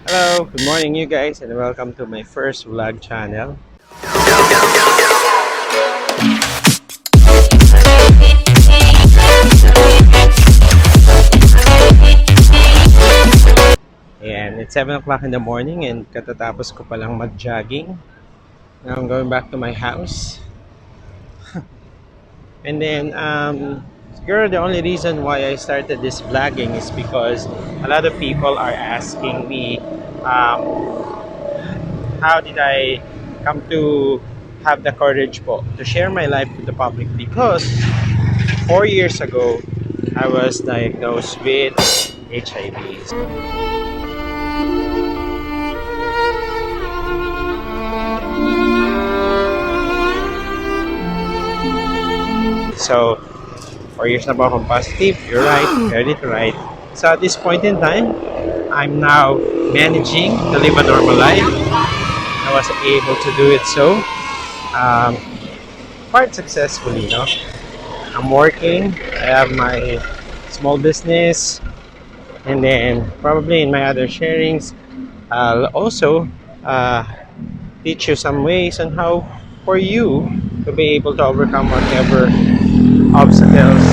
Hello, good morning you guys and welcome to my first vlog channel. And it's 7 o'clock in the morning and katatapos ko palang mag-jogging. Now I'm going back to my house. And then, siguro the only reason why I started this vlogging is because a lot of people are asking me, how did I come to have the courage po to share my life with the public? Because 4 years ago, I was diagnosed with HIV. So, 4 years na po akong positive. You're right, heard it right. So at this point in time, I'm now managing to live a normal life. I was able to do it um, quite successfully, no? I'm working, I have my small business, and then probably in my other sharings, I'll also teach you some ways on how for you to be able to overcome whatever obstacles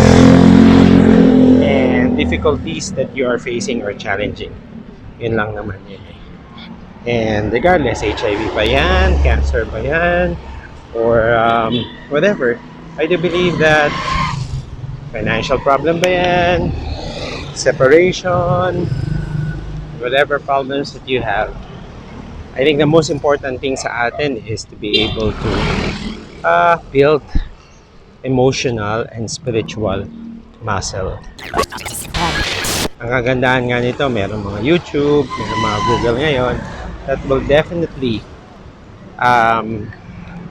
and difficulties that you are facing or challenging. Yun lang naman yun eh. And regardless, HIV pa yan, cancer pa yan, or whatever, I do believe that financial problem ba yan, separation, whatever problems that you have, I think the most important thing sa atin is to be able to build emotional and spiritual muscle. Ang kagandahan nga nito, meron mga YouTube, meron mga Google ngayon that will definitely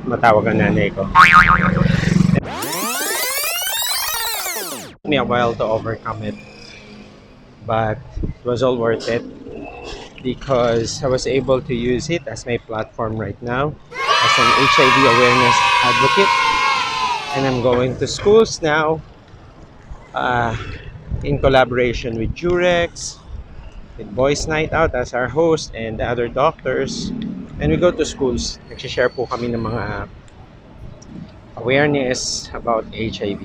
matawag ang nanay ko. It took me a while to overcome it, but it was all worth it because I was able to use it as my platform right now as an HIV awareness advocate, and I'm going to schools now in collaboration with Jurex, with Boys Night Out as our host and the other doctors. And we go to schools. Nagsishare po kami ng mga awareness about HIV.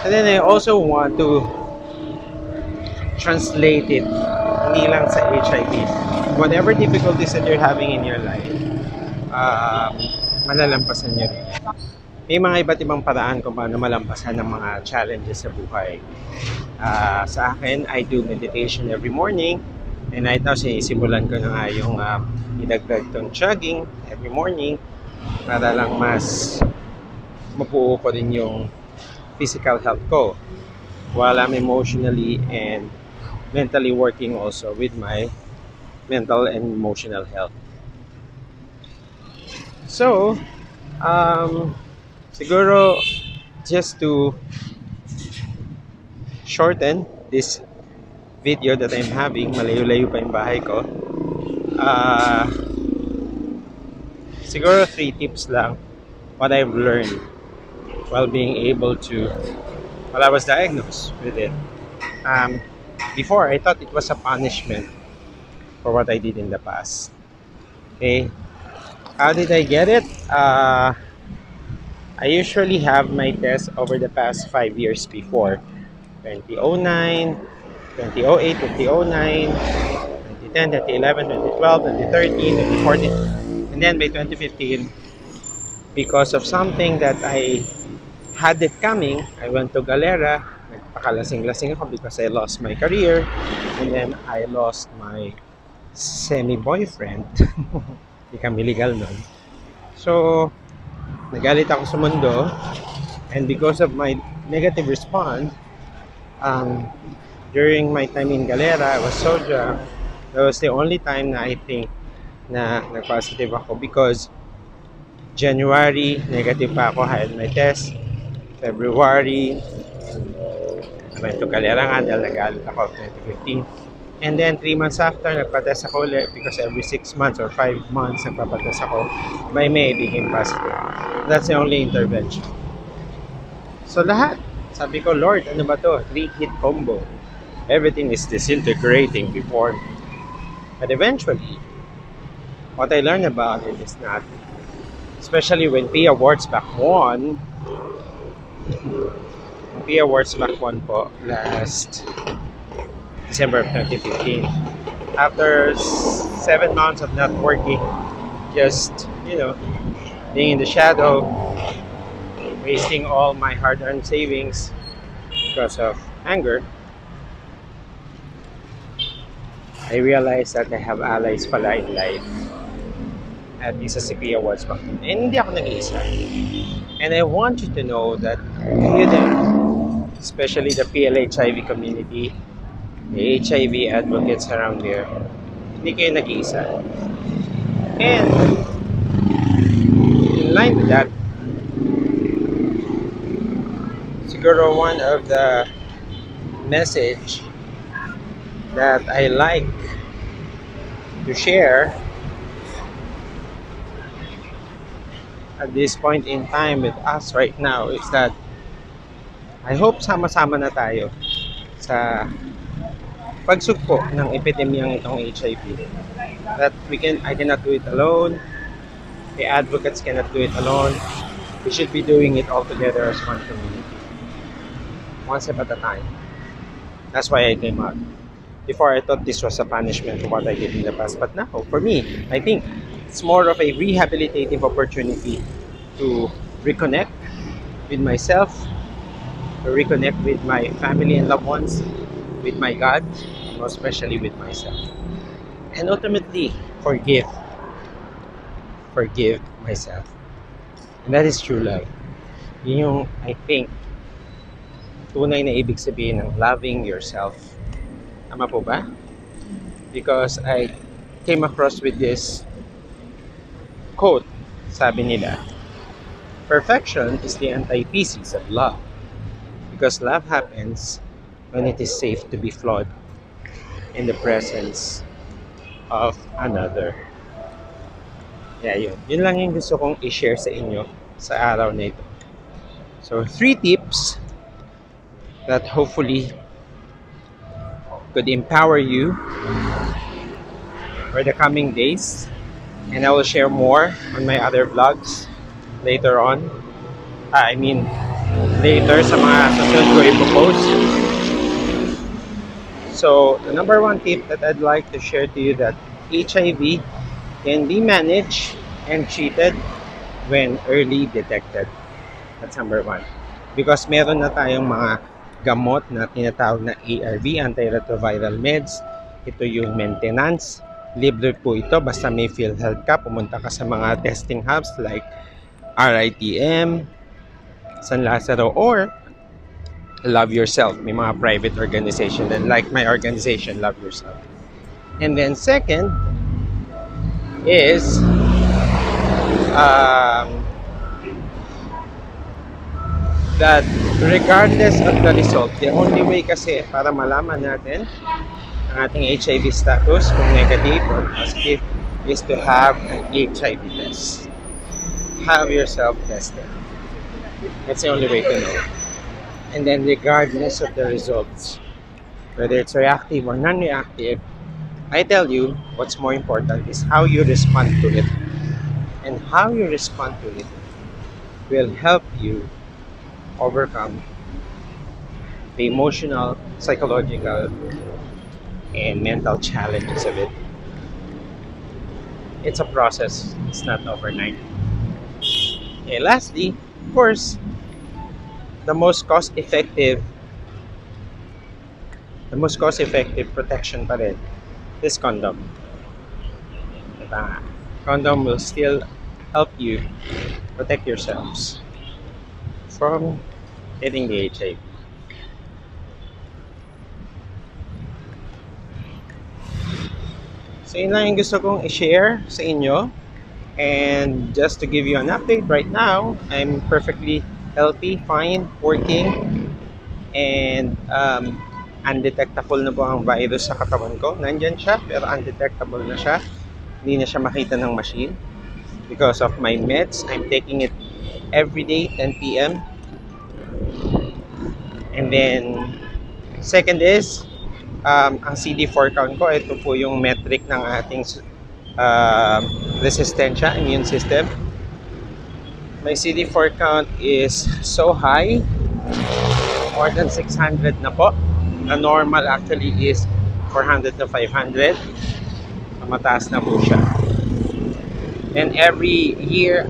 And then I also want to translate it hindi lang sa HIV. Whatever difficulties that you're having in your life, malalampasan nyo rin. May mga iba't ibang paraan kung paano malampasan ng mga challenges sa buhay. Sa akin, I do meditation every morning. And right now, sinisimulan ko na nga yung idagdag tong jogging every morning para lang mas mabuo ko rin yung physical health ko while I'm emotionally and mentally working also with my mental and emotional health. So, siguro, just to shorten this video that I'm having, malayo-layo pa yung bahay ko, siguro 3 tips lang what I've learned while I was diagnosed with it. Before, I thought it was a punishment for what I did in the past. Okay, how did I get it? I usually have my test over the past 5 years before. 2009, 2008, 2009, 2010, 2011, 2012, 2013, 2014. And then by 2015, because of something that I had it coming, I went to Galera. Nagpakalasing-lasing ako because I lost my career. And then I lost my semi-boyfriend. Hindi kami legal nun. So, nagalit ako sa mundo. And because of my negative response, during my time in Galera, I was so drunk. That was the only time na I think na nag-positive ako because January, negative pa ako, I had my test. February, I went to Galera nga dahil nagalit ako 2015. And then 3 months after, nagpa-test ako ulit because every 6 months or 5 months nagpa-test ako. By May, I became positive. That's the only intervention. So lahat, sabi ko, Lord, ano ba to? 3-hit combo. Everything is disintegrating before me. But eventually, what I learned about it is not, especially when P Awards back one, P Awards back one po, last December of 2015. After 7 months of not working, just, being in the shadow, wasting all my hard-earned savings because of anger, I realized that I have allies pala in life at isa si Pia Awards back then. And hindi ako nag-iisa. And I want you to know that kayo din, especially the PLHIV community, the HIV advocates around there, hindi kayo nag-iisa. And in line with that, siguro one of the message that I like to share at this point in time with us right now is that I hope sama-sama na tayo sa pagsugpo ng epidemyang itong HIV. That I cannot do it alone. The advocates cannot do it alone. We should be doing it all together as one community. One step at a time. That's why I came out. Before, I thought this was a punishment for what I did in the past. But now, for me, I think it's more of a rehabilitative opportunity to reconnect with myself, to reconnect with my family and loved ones, with my God, and most especially with myself. And ultimately, forgive myself. And that is true love. Yun yung, I think, tunay na ibig sabihin ng loving yourself. Tama po ba? Because I came across with this quote. Sabi nila, perfection is the antithesis of love. Because love happens when it is safe to be flawed in the presence of another. Yeah, yun. Yun lang yung gusto kong i-share sa inyo sa araw na ito. So, 3 tips that hopefully could empower you for the coming days, and I will share more on my other vlogs later on. Later sa mga susunod ko i-post. So, the number 1 tip that I'd like to share to you that HIV can be managed and treated when early detected. That's number 1. Because meron na tayong mga gamot na tinatawag na ARV, antiretroviral meds. Ito yung maintenance. Libre po ito basta may PhilHealth ka. Pumunta ka sa mga testing hubs like RITM, San Lazaro, or Love Yourself. May mga private organization and like my organization, Love Yourself. And then second is that regardless of the result, the only way kasi para malaman natin ang ating HIV status, kung negative or positive, is to have an HIV test. Have yourself tested. That's the only way to know. And then regardless of the results, whether it's reactive or non-reactive, I tell you, what's more important is how you respond to it. And how you respond to it will help you overcome the emotional, psychological, and mental challenges of it. It's a process. It's not overnight. And lastly, of course, the most cost-effective protection pa rin is condom. Diba? Condom will still help you protect yourselves from getting the HIV. So yun lang yung gusto kong i-share sa inyo. And just to give you an update right now, I'm perfectly healthy, fine, working, and undetectable na po ang virus sa katawan ko. Nandyan siya, pero undetectable na siya. Hindi na siya makita ng machine. Because of my meds, I'm taking it every day, 10 p.m. And then, second is, ang CD4 count ko, ito po yung metric ng ating uh, resistensya, immune system. My CD4 count is so high, more than 600 na po. The normal actually is 400 to 500. Mataas na po siya. And every year,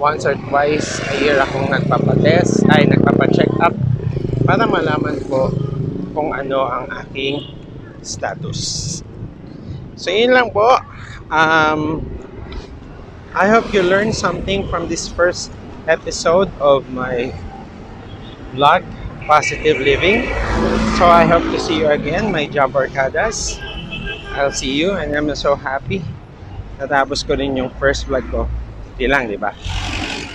once or twice a year akong nagpapa-check up para malaman ko kung ano ang aking status. So yun lang po. I hope you learned something from this first episode of my vlog, Positive Living. So I hope to see you again, my Jabarkadaz. I'll see you, and I'm so happy natapos ko rin yung first vlog ko. Hindi lang, di ba?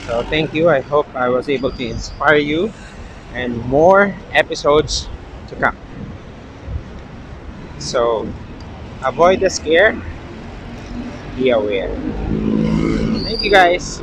So thank you. I hope I was able to inspire you, and more episodes to come. So avoid the scare, be aware. Thank you guys.